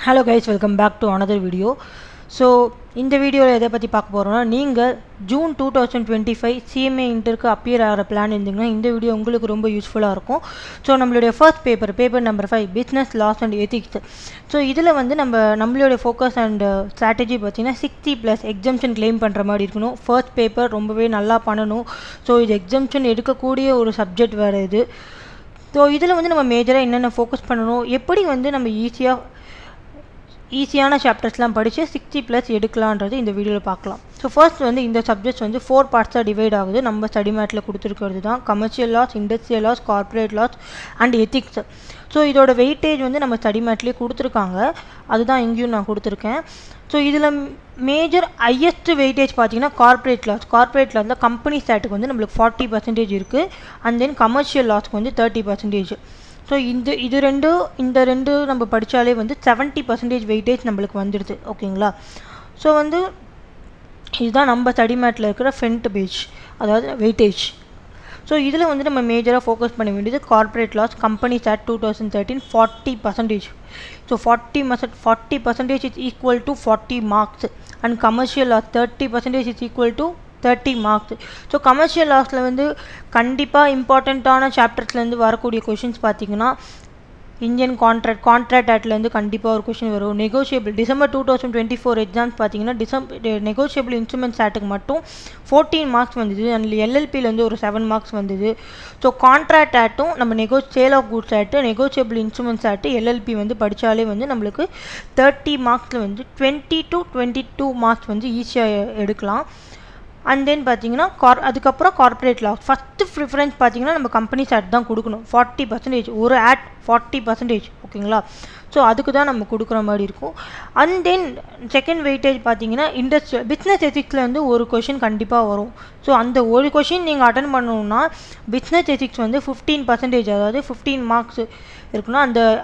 Hello guys, welcome back to another video. So இந்த வீடியோவில் எதை பற்றி பார்க்க போகிறோம்னா, நீங்கள் ஜூன் 2025 CMA இன்டருக்கு அப்பியர் ஆகிற பிளான் இருந்தீங்கன்னா இந்த வீடியோ உங்களுக்கு ரொம்ப யூஸ்ஃபுல்லாக இருக்கும். ஸோ நம்மளுடைய first paper number 5 business laws and ethics. So இதில் வந்து நம்மளுடைய ஃபோக்கஸ் அண்ட் ஸ்ட்ராட்டஜி பார்த்தீங்கன்னா 60+ எக்ஸம்ஷன் கிளைம் பண்ணுற மாதிரி இருக்கணும். ஃபர்ஸ்ட் பேப்பர் ரொம்பவே நல்லா பண்ணணும். ஸோ இது எக்ஸம்ஷன் எடுக்கக்கூடிய ஒரு சப்ஜெக்ட் வேறு இது. ஸோ இதில் வந்து நம்ம மேஜராக என்னென்ன ஃபோக்கஸ் பண்ணணும், எப்படி வந்து நம்ம ஈஸியான சாப்டர்ஸ்லாம் படித்து 60+ எடுக்கலான்றது இந்த வீடியோவில் பார்க்கலாம். ஸோ ஃபர்ஸ்ட் வந்து இந்த சப்ஜெக்ட்ஸ் வந்து 4 பார்ட்ஸாக டிவைட் ஆகுது. நம்ம ஸ்டடி மேட்டில் கொடுத்துருக்கிறது தான் commercial laws, industrial laws, corporate laws and ethics. So இதோட வெயிட்டேஜ் வந்து நம்ம ஸ்டடி மேட்லேயே கொடுத்துருக்காங்க, அதுதான் இங்கேயும் நான் கொடுத்துருக்கேன். ஸோ இதில் மேஜர் ஹையஸ்ட் வெயிட்டேஜ் பார்த்தீங்கன்னா கார்ப்பரேட் லாஸில் கம்பெனி ஸ்டாட்டுக்கு வந்து நம்மளுக்கு 40% இருக்குது. அண்ட் தென் கமர்ஷியல் லாஸ்க்கு வந்து 30%. ஸோ இந்த ரெண்டு நம்ம படித்தாலே வந்து 70% வெயிட்டேஜ் நம்மளுக்கு வந்துடுது. ஓகேங்களா? ஸோ வந்து இதுதான் நம்ம ஸ்டடி மேட்டில் இருக்கிற ஃப்ரண்ட் பேஜ், அதாவது வெயிட்டேஜ். ஸோ இதில் வந்து நம்ம மேஜராக ஃபோக்கஸ் பண்ண வேண்டியது corporate laws, companies act 2013 40%. So 40% is equal to 40 marks. And commercial laws 30% is equal to 30 marks. So commercial லாஸில் வந்து கண்டிப்பாக இம்பார்ட்டண்ட்டான சாப்டர்ஸ்லேருந்து வரக்கூடிய கொஷின்ஸ் பார்த்தீங்கன்னா இந்தியன் கான்ட்ராக்ட் ஆக்ட்லேருந்து கண்டிப்பாக ஒரு கொஷின் வரும். நெகோஷியபிள் டிசம்பர் 2024 எக்ஸாம்ஸ் பார்த்தீங்கன்னா நெகோஷியபிள் இன்ஸ்ட்ருமெண்ட்ஸ் ஆக்ட்டுக்கு மட்டும் 14 மார்க்ஸ் வந்தது. அதில் எல்எல்பிலேருந்து ஒரு 7 மார்க்ஸ் வந்தது. ஸோ கான்ட்ராக்ட் ஆக்ட்டும் நம்ம sale of goods act, negotiable instruments act, LLP வந்து படித்தாலே வந்து நம்மளுக்கு 30 மார்க்ஸில் வந்து 20 to 22 மார்க்ஸ் வந்து ஈஸியாக எடுக்கலாம். அண்ட் தென் பார்த்தீங்கன்னா அதுக்கப்புறம் கார்ப்பரேட் லாஸ் ஃபஸ்ட்டு ப்ரிஃபரன்ஸ் பார்த்தீங்கன்னா நம்ம கம்பெனிஸ் ஆட் தான் கொடுக்கணும். 40% ஒரு ஆட் 40%. ஓகேங்களா? ஸோ அதுக்கு தான் நம்ம கொடுக்குற மாதிரி இருக்கும். அண்ட் தென் செகண்ட் வெயிட்டேஜ் பார்த்தீங்கன்னா பிஸ்னஸ் எத்திக்ஸில் வந்து ஒரு கொஷின் கண்டிப்பாக வரும். ஸோ அந்த ஒரு கொஷின் நீங்கள் அட்டன் பண்ணணுன்னா பிஸ்னஸ் எத்திக்ஸ் வந்து 15%, அதாவது 15 மார்க்ஸ் இருக்கணும்.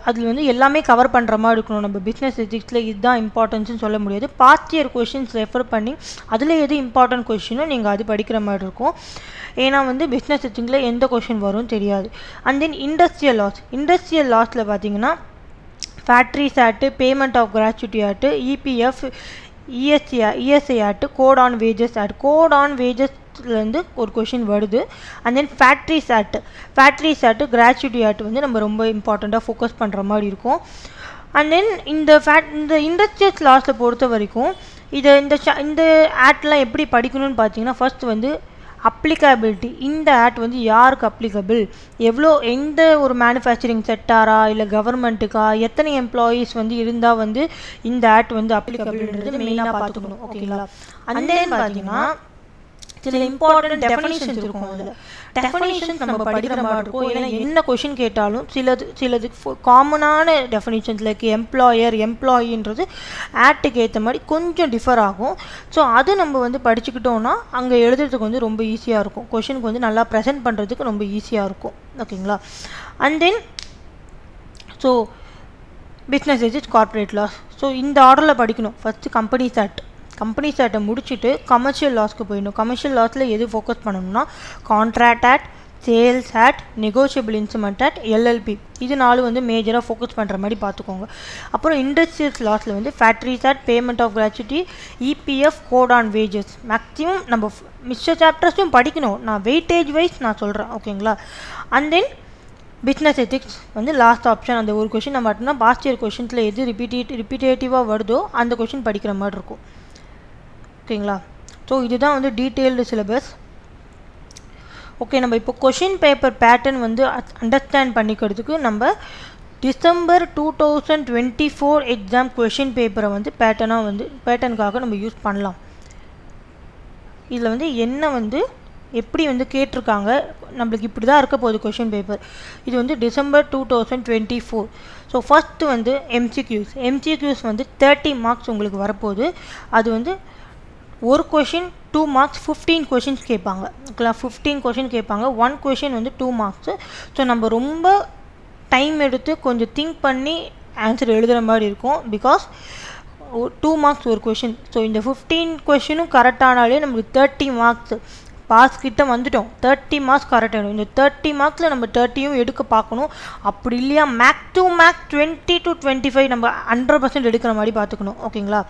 அதில் வந்து எல்லாமே கவர் பண்ணுற மாதிரி இருக்கணும். நம்ம பிஸ்னஸ் எத்திக்ஸில் இதுதான் இம்பார்ட்டன்ஸ்னு சொல்ல முடியாது. பாஸ்ட் இயர் கொஷின்ஸ் ரெஃபர் பண்ணி அதில் எது இம்பார்ட்டன்ட் கொஷினோ நீங்கள் அது படிக்கிற மாதிரி இருக்கும். ஏன்னா வந்து பிஸ்னஸ் எத்திக்ஸில் எந்த கொஷின் வரும்னு தெரியாது. அண்ட் தென் இண்டஸ்ட்ரியல் லாஸில் பார்த்தீங்கன்னா factories act, payment of gratuity act, EPF, ESI act, code on வேஜஸ்லேருந்து ஒரு கொஷின் வருது. And then factories act gratuity act வந்து நம்ம ரொம்ப இம்பார்ட்டண்ட்டாக ஃபோக்கஸ் பண்ணுற மாதிரி இருக்கும். அண்ட் தென் இந்த இண்டஸ்ட்ரியல் லாஸில் பொறுத்த வரைக்கும் இந்த ஆக்ட்லாம் எப்படி படிக்கணும்னு பார்த்தீங்கன்னா ஃபர்ஸ்ட் வந்து அப்ளிகபிலிட்டி. இந்த ஆக்ட் வந்து யாருக்கு அப்ளிகபிள், எந்த ஒரு மேனுஃபேக்சரிங் செக்டாரா இல்லை கவர்மெண்ட்டுக்கா, எத்தனை எம்ப்ளாயீஸ் வந்து இருந்தால் வந்து இந்த ஆக்ட் வந்து அப்ளிகபிள்ன்றது மெயினாக பார்த்துக்கணும். ஓகேங்களா? அண்ட் தென் பார்த்தீங்கன்னா சில இம்பார்ட்டன்ட் டெஃபினிஷன்ஸ் இருக்கும். அதில் டெஃபினிஷன்ஸ் நம்ம படிக்கிற மாதிரி இருக்கும். ஏன்னா என்ன கொஷின் கேட்டாலும் சிலது காமனான டெஃபினிஷன்ஸ் லைக் எம்ப்ளாயின்றது ஆக்ட்டுக்கு ஏற்ற மாதிரி கொஞ்சம் டிஃபர் ஆகும். ஸோ அது நம்ம வந்து படிச்சுக்கிட்டோன்னா அங்கே எழுதுறதுக்கு வந்து ரொம்ப ஈஸியாக இருக்கும். கொஷினுக்கு வந்து நல்லா ப்ரெசென்ட் பண்ணுறதுக்கு ரொம்ப ஈஸியாக இருக்கும். ஓகேங்களா? And then so business ethics, corporate laws. So இந்த ஆர்டரில் படிக்கணும். ஃபஸ்ட்டு கம்பெனிஸ் ஆக்டை முடிச்சுட்டு கமர்ஷியல் லாஸ்க்கு போயிடணும். கமர்ஷியல் லாஸில் எது ஃபோக்கஸ் பண்ணணும்னா contract act, sales act, negotiable instrument act, LLB. இது 4 வந்து மேஜராக ஃபோக்கஸ் பண்ணுற மாதிரி பார்த்துக்கோங்க. அப்புறம் இண்டஸ்ட்ரியல் லாஸில் வந்து factories act, payment of gratuity, EPF, code on wages. Maximum நம்ம மிச்சர் சாப்டர்ஸும் படிக்கணும். நான் வெயிட்டேஜ் வைஸ் நான் சொல்கிறேன். ஓகேங்களா? அண்ட் தென் பிஸ்னஸ் எத்திக்ஸ் வந்து லாஸ்ட் ஆப்ஷன். அந்த ஒரு கொஷின் நம்ம மட்டும்னா பாஸ்ட் இயர் கொஷின்ஸில் எது ரிப்பீட்டேட்டிவாக வருதோ அந்த கொஷின் படிக்கிற மாதிரி இருக்கும். ஓகேங்களா? ஸோ இதுதான் வந்து டீட்டெயில்டு சிலபஸ். ஓகே, நம்ம இப்போ கொஷின் பேப்பர் பேட்டர்ன் வந்து அண்டர்ஸ்டாண்ட் பண்ணிக்கிறதுக்கு நம்ம டிசம்பர் 2024 எக்ஸாம் கொஷின் பேப்பரை வந்து பேட்டர்னுக்காக நம்ம யூஸ் பண்ணலாம். இதில் வந்து என்ன வந்து எப்படி வந்து கேட்டிருக்காங்க, நம்மளுக்கு இப்படி தான் இருக்க போகுது கொஷின் பேப்பர். இது வந்து டிசம்பர் 2024. ஸோ ஃபஸ்ட்டு வந்து எம்சிக்யூஸ் வந்து 30 மார்க்ஸ் உங்களுக்கு வரப்போகுது. அது வந்து ஒரு கொஷின் 2 மார்க்ஸ், 15 கொஷின்ஸ் கேட்பாங்க. ஓகேங்களா? 15 கொஷின் கேட்பாங்க. 1 கொஷின் வந்து 2 மார்க்ஸு. ஸோ நம்ம ரொம்ப டைம் எடுத்து கொஞ்சம் திங்க் பண்ணி ஆன்சர் எழுதுகிற மாதிரி இருக்கும். பிகாஸ் 2 மார்க்ஸ் ஒரு கொஷின். ஸோ இந்த 15 கொஷினும் கரெக்டானாலே நம்மளுக்கு 30 மார்க்ஸ். பாஸ் கிட்ட வந்துட்டோம். 30 மார்க்ஸ் கரெக்ட் ஆகிடும். இந்த 30 மார்க்ஸில் நம்ம 30யும் எடுக்க பார்க்கணும். அப்படி இல்லையா மேக் டு மேக் 20 to 25 நம்ம 100% எடுக்கிற மாதிரி பார்த்துக்கணும். ஓகேங்களா?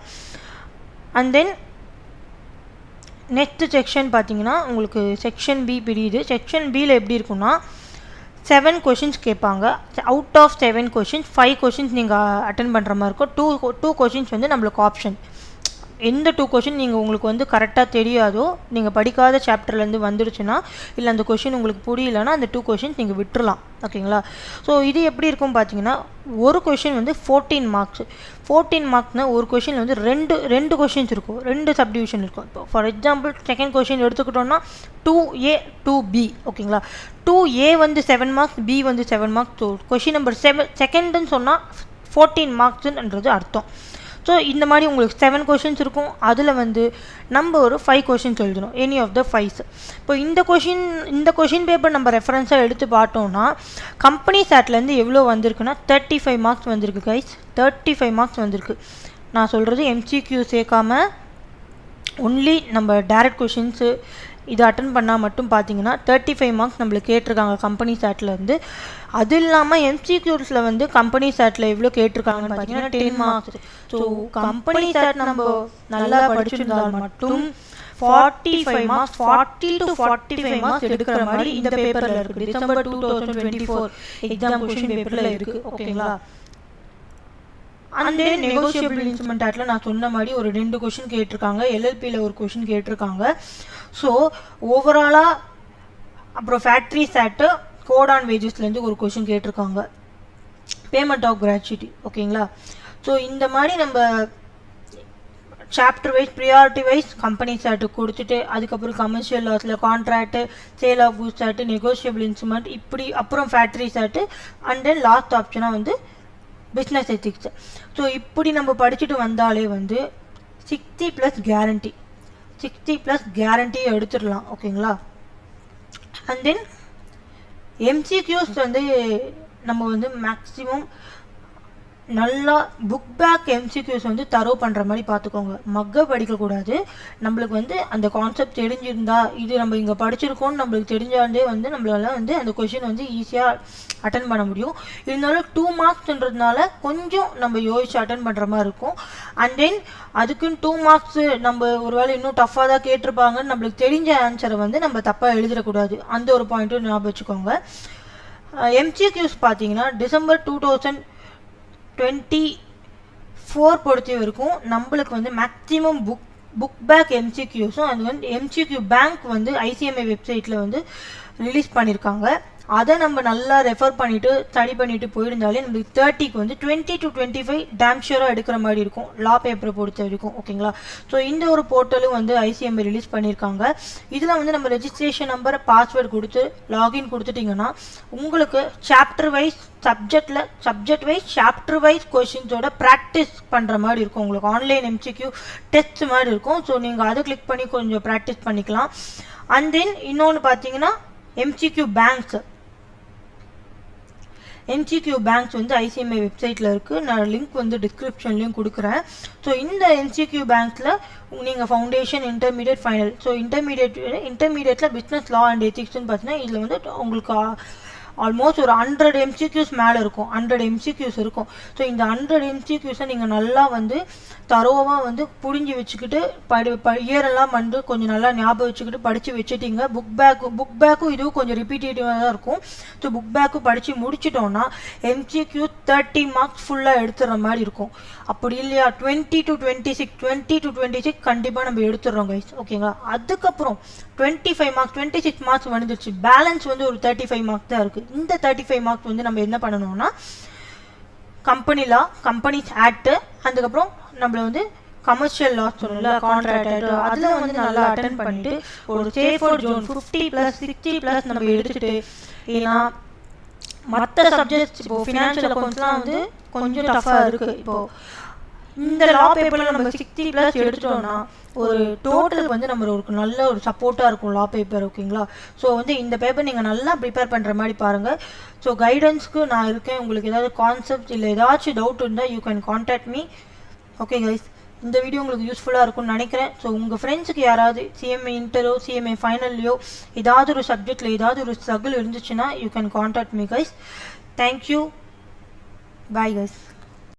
அண்ட் தென் நெக்ஸ்ட் செக்ஷன் பார்த்தீங்கன்னா உங்களுக்கு செக்ஷன் பி பிரியுது. செக்ஷன் பியில் எப்படி இருக்குன்னா 7 கொஷின்ஸ் கேட்பாங்க. அவுட் ஆஃப் 7 கொஷின்ஸ் 5 கொஷின்ஸ் நீங்கள் அட்டன் பண்ணுற மாதிரி இருக்கும். 2 கொஷின்ஸ் வந்து நம்மளுக்கு ஆப்ஷன். எந்த 2 கொஷின் நீங்கள் உங்களுக்கு வந்து கரெக்டாக தெரியாதோ, நீங்கள் படிக்காத சாப்டர்லேருந்து வந்துடுச்சுன்னா, இல்லை அந்த கொஷின் உங்களுக்கு புரியலன்னா அந்த 2 கொஷின்ஸ் நீங்கள் விட்டுறலாம். ஓகேங்களா? ஸோ இது எப்படி இருக்கும் பார்த்தீங்கன்னா ஒரு கொஷின் வந்து 14 மார்க்ஸ். 14 மார்க்ஸ்னால் ஒரு கொஷினில் வந்து ரெண்டு கொஷின்ஸ் இருக்கும், 2 சப்டிவிஷன் இருக்கும். இப்போ ஃபார் எக்ஸாம்பிள் செகண்ட் கொஷின் எடுத்துக்கிட்டோன்னா 2A 2B. ஓகேங்களா? 2A வந்து 7 மார்க்ஸ், B வந்து 7 மார்க்ஸ். ஸோ கொஷின் நம்பர் 7 செகண்டுன்னு சொன்னால் 14 மார்க்ஸுன்றது அர்த்தம். ஸோ இந்த மாதிரி உங்களுக்கு 7 கொஷின்ஸ் இருக்கும். அதில் வந்து நம்ம ஒரு 5 கொஷின்ஸ் எழுதணும், எனி ஆஃப் த 5. இப்போ இந்த கொஷின் பேப்பர் நம்ம ரெஃபரன்ஸாக எடுத்து பார்த்தோம்னா கம்பெனி சாட்லேருந்து எவ்வளோ வந்திருக்குன்னா 35 மார்க்ஸ் வந்திருக்கு கைஸ். 35 மார்க்ஸ் வந்திருக்கு. நான் சொல்கிறது MCQ சேர்க்காமல் ஒன்லி நம்ம டைரக்ட் கொஷின்ஸு இது அட்டன் பண்ணால் மட்டும் பார்த்தீங்கன்னா 35 மார்க்ஸ் நம்மளுக்கு கேட்டிருக்காங்க கம்பெனி சாட்லேருந்து. அது இல்லாமல் MCQஸில் வந்து கம்பெனி சாட்டில் எவ்வளோ கேட்டிருக்காங்கன்னு பார்த்தீங்கன்னா 10 மார்க்ஸ். ஸோ கம்பெனி சாட் நம்ம நல்லா படிச்சிருந்தால் மட்டும் 45 மார்க்ஸ் 40 to 45 மார்க்ஸ் எடுக்கிற மாதிரி இந்த பேப்பரில் இருக்குது. டிசம்பர் 2024 எக்ஸாம் கொஷின் பேப்பரில் இருக்குது. ஓகேங்களா? அந்த நெகோஷியபிள் இன்ஸ்ட்ருமெண்ட் ஆக்டில் நான் சொன்ன மாதிரி ஒரு 2 கொஷின் கேட்டிருக்காங்க. LLPயில் ஒரு கொஷின் கேட்டிருக்காங்க. ஸோ ஓவராலாக அப்புறம் ஃபேக்ட்ரி சாட்டு கோட் ஆன் வேஜஸ்லேருந்து ஒரு கொஷின் கேட்டிருக்காங்க. Payment of gratuity. ஓகேங்களா? ஸோ இந்த மாதிரி நம்ம chapter wise priority wise companies act கொடுத்துட்டு அதுக்கப்புறம் கமர்ஷியல் லாஸில் contract, sale of goods act, negotiable instrument, இப்படி அப்புறம் factories act, and then last ஆப்ஷனாக வந்து பிஸ்னஸ் எத்திக்ஸ். ஸோ இப்படி நம்ம படிச்சுட்டு வந்தாலே வந்து 60+ கேரண்டி 60+ கேரண்டி எடுத்துடலாம். ஓகேங்களா? அண்ட் தென் MCQஸ் வந்து நம்ம வந்து மேக்ஸிமம் நல்லா புக் பேக் MCQஸ் வந்து தரவு பண்ணுற மாதிரி பார்த்துக்கோங்க. மக்க படிக்கக்கூடாது. நம்மளுக்கு வந்து அந்த கான்செப்ட் தெரிஞ்சிருந்தா, இது நம்ம இங்கே படிச்சிருக்கோன்னு நம்மளுக்கு தெரிஞ்சாலே வந்து நம்மளால வந்து அந்த கொஷின் வந்து ஈஸியாக அட்டன் பண்ண முடியும். இருந்தாலும் 2 மார்க்ஸ்ன்றதுனால கொஞ்சம் நம்ம யோசிச்சு அட்டன் பண்ணுற மாதிரி இருக்கும். அண்ட் தென் அதுக்குன்னு 2 மார்க்ஸு நம்ம ஒரு வேளை இன்னும் டஃப்பாக தான் கேட்டிருப்பாங்கன்னு நம்மளுக்கு தெரிஞ்ச ஆன்சரை வந்து நம்ம தப்பாக எழுதிடக்கூடாது. அந்த ஒரு பாயிண்ட்டும் ஞாபகம் வச்சுக்கோங்க. MCQஸ் பார்த்தீங்கன்னா டிசம்பர் 2024 பொறுத்த வரைக்கும் நம்மளுக்கு வந்து மேக்ஸிமம் புக் பேக் MCQஸும் அது வந்து MCQ பேங்க் வந்து ICMI வெப்சைட்டில் வந்து ரிலீஸ் பண்ணியிருக்காங்க. அதை நம்ம நல்லா ரெஃபர் பண்ணிவிட்டு ஸ்டடி பண்ணிவிட்டு போயிருந்தாலே நம்மளுக்கு 30க்கு வந்து 20 to 25 டேம் ஷூராக எடுக்கிற மாதிரி இருக்கும் லா பேப்பரை பொறுத்த வரைக்கும். ஓகேங்களா? ஸோ இந்த ஒரு போர்ட்டலும் வந்து ICMI ரிலீஸ் பண்ணியிருக்காங்க. இதில் வந்து நம்ம ரெஜிஸ்ட்ரேஷன் நம்பர், பாஸ்வேர்டு கொடுத்து லாகின் கொடுத்துட்டிங்கன்னா உங்களுக்கு chapter wise subject wise chapter wise கொஷின்ஸோட ப்ராக்டிஸ் பண்ணுற மாதிரி இருக்கும். உங்களுக்கு ஆன்லைன் MCQ டெஸ்ட் மாதிரி இருக்கும். ஸோ நீங்கள் அதை கிளிக் பண்ணி கொஞ்சம் ப்ராக்டிஸ் பண்ணிக்கலாம். அண்ட் தென் இன்னொன்று பார்த்தீங்கன்னா MCQ பேங்க்ஸ் வந்து ICMI வெப்சைட்டில் இருக்குது. நான் லிங்க் வந்து டிஸ்கிரிப்ஷன்லேயும் கொடுக்குறேன். ஸோ இந்த MCQ பேங்க்ஸில் நீங்கள் ஃபவுண்டேஷன், இன்டர்மீடியட், ஃபைனல். ஸோ இன்டர்மீடியட்டில் பிஸ்னஸ் லா அண்ட் எத்திக்ஸ்ன்னு பார்த்தீங்கன்னா இதில் வந்து உங்களுக்கு ஆல்மோஸ்ட் ஒரு 100 MCQs மேலே இருக்கும். 100 MCQs இருக்கும். ஸோ இந்த 100 MCQஸை நீங்கள் நல்லா வந்து தரோவாக வந்து புரிஞ்சு வச்சுக்கிட்டு இயரெல்லாம் வந்து கொஞ்சம் நல்லா ஞாபகம் வச்சுக்கிட்டு படித்து வச்சுட்டிங்க. புக் பேக்கும் இதுவும் கொஞ்சம் ரிப்பீட்டேட்டிவாக தான் இருக்கும். ஸோ புக் பேக்கும் படித்து முடிச்சிட்டோன்னா MCQ 30 மார்க்ஸ் ஃபுல்லாக எடுத்துடுற மாதிரி இருக்கும். அப்படி இல்லையா 20 to 26 கண்டிப்பாக நம்ம எடுத்துடுறோம் கைஸ். ஓகேங்களா? அதுக்கப்புறம் 25 மார்க்ஸ் 26 மார்க்ஸ் வந்துடுச்சு. பேலன்ஸ் வந்து ஒரு 35 மார்க்ஸ் தான் இருக்குது. இந்த 35 மார்க்ஸ் வந்து நம்ம என்ன பண்ணணும்னா கம்பெனி லா, கம்பெனிஸ் ஆக்ட், அதுக்கப்புறம் நம்மள வந்து கமர்ஷியல் லாஸ் சொல்லல, கான்ட்ராக்ட், அதில் வந்து நல்லா அட்டன் பண்ணிட்டு ஒரு சேஃபர் ஜோன் 50+ 60+ நம்ம எடுத்துட்டு, ஏன்னா மற்ற சப்ஜெக்ட்ஸ் இப்போ ஃபினான்ஷியல் அக்கௌண்ட்ஸ்லாம் வந்து கொஞ்சம் டஃப்பாக இருக்குது. இப்போது இந்த லா பேப்பரில் நம்ம 60+ எடுத்துட்டோம்னா ஒரு டோட்டலுக்கு வந்து நம்ம ஒரு நல்ல ஒரு சப்போர்ட்டாக இருக்கும் லா பேப்பர். ஓகேங்களா? ஸோ வந்து இந்த பேப்பர் நீங்கள் நல்லா ப்ரிப்பேர் பண்ணுற மாதிரி பாருங்கள். ஸோ கைடன்ஸ்க்கு நான் இருக்கேன். உங்களுக்கு ஏதாவது கான்செப்ட் இல்லை ஏதாச்சும் டவுட் இருந்தால் you can contact me. Okay guys, இந்த வீடியோ உங்களுக்கு யூஸ்ஃபுல்லாக இருக்கும்னு நினைக்கிறேன். ஸோ உங்கள் ஃப்ரெண்ட்ஸுக்கு யாராவது சிஎம்ஏ இன்டரோ சிஎம்ஏ ஃபைனல்லையோ ஏதாவது ஒரு சப்ஜெக்டில் ஏதாவது ஒரு ஸ்ட்ரகிள் இருந்துச்சுன்னா you can contact me guys. Thank you. Bye guys.